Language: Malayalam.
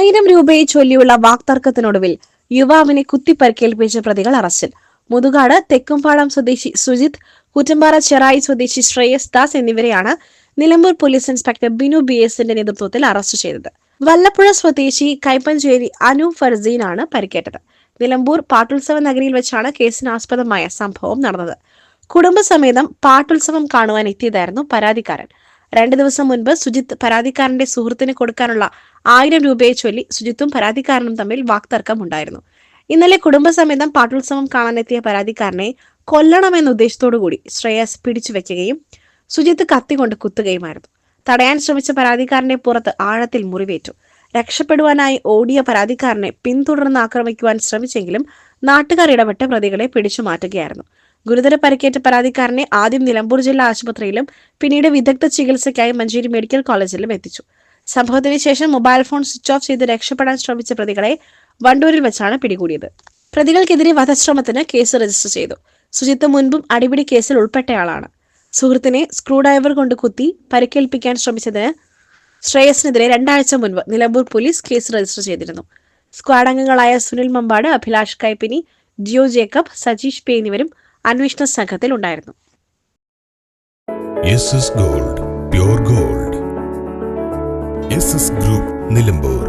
1000 രൂപയെ ചൊല്ലിയുള്ള വാക്തർക്കത്തിനൊടുവിൽ യുവാവിനെ കുത്തിപ്പരിക്കേൽപ്പിച്ച പ്രതികൾ അറസ്റ്റിൽ. മുതുകാട് തെക്കുംപാടം സ്വദേശി സുജിത്, കൂറ്റമ്പാറ ചെറായി സ്വദേശി ശ്രേയസ് ദാസ് എന്നിവരെയാണ് നിലമ്പൂർ പോലീസ് ഇൻസ്പെക്ടർ ബിനു BSന്റെ നേതൃത്വത്തിൽ അറസ്റ്റ് ചെയ്തത്. വല്ലപ്പുഴ സ്വദേശി കൈപ്പഞ്ചേരി അനു ഫർസീനാണ് പരിക്കേറ്റത്. നിലമ്പൂർ പാട്ടുത്സവ നഗരിയിൽ വെച്ചാണ് കേസിനാസ്പദമായ സംഭവം നടന്നത്. കുടുംബസമേതം പാട്ടുത്സവം കാണുവാൻ എത്തിയതായിരുന്നു പരാതിക്കാരൻ. 2 ദിവസം മുൻപ് സുജിത്ത് പരാതിക്കാരന്റെ സുഹൃത്തിന് കൊടുക്കാനുള്ള 1000 രൂപയെ ചൊല്ലി സുജിത്തും പരാതിക്കാരനും തമ്മിൽ വാക്തർക്കമുണ്ടായിരുന്നു. ഇന്നലെ കുടുംബസമേതം പാട്ടുത്സവം കാണാനെത്തിയ പരാതിക്കാരനെ കൊല്ലണമെന്ന ഉദ്ദേശത്തോടുകൂടി ശ്രേയസ് പിടിച്ചുവെക്കുകയും സുജിത്ത് കത്തികൊണ്ട് കുത്തുകയുമായിരുന്നു. തടയാൻ ശ്രമിച്ച പരാതിക്കാരന്റെ പുറത്ത് ആഴത്തിൽ മുറിവേറ്റു. രക്ഷപ്പെടുവാനായി ഓടിയ പരാതിക്കാരനെ പിന്തുടർന്ന് ആക്രമിക്കുവാൻ ശ്രമിച്ചെങ്കിലും നാട്ടുകാർ ഇടപെട്ട് പ്രതികളെ പിടിച്ചു മാറ്റുകയായിരുന്നു. ഗുരുതര പരിക്കേറ്റ പരാതിക്കാരനെ ആദ്യം നിലമ്പൂർ ജില്ലാ ആശുപത്രിയിലും പിന്നീട് വിദഗ്ധ ചികിത്സയ്ക്കായി മഞ്ചേരി മെഡിക്കൽ കോളേജിലും എത്തിച്ചു. സംഭവത്തിന് ശേഷം മൊബൈൽ ഫോൺ സ്വിച്ച് ഓഫ് ചെയ്ത് രക്ഷപ്പെടാൻ ശ്രമിച്ച പ്രതികളെ വണ്ടൂരിൽ വെച്ചാണ് പിടികൂടിയത്. പ്രതികൾക്കെതിരെ വധശ്രമത്തിന് കേസ് രജിസ്റ്റർ ചെയ്തു. സുജിത്ത് മുൻപും അടിപിടി കേസിൽ ഉൾപ്പെട്ടയാളാണ്. സുഹൃത്തിനെ സ്ക്രൂ ഡ്രൈവർ കൊണ്ട് കുത്തി പരിക്കേൽപ്പിക്കാൻ ശ്രമിച്ചതിന് ശ്രേയസിനെതിരെ 2 ആഴ്ച മുൻപ് നിലമ്പൂർ പോലീസ് കേസ് രജിസ്റ്റർ ചെയ്തിരുന്നു. സ്ക്വാഡ് അംഗങ്ങളായ സുനിൽ മമ്പാട്, അഭിലാഷ് കൈപ്പിനി, ജിയോ ജേക്കബ്, സജീഷ് പി എന്നിവരും അന്വേഷണ സംഘത്തിൽ ഉണ്ടായിരുന്നു. Gold, pure gold. Group Nilambur.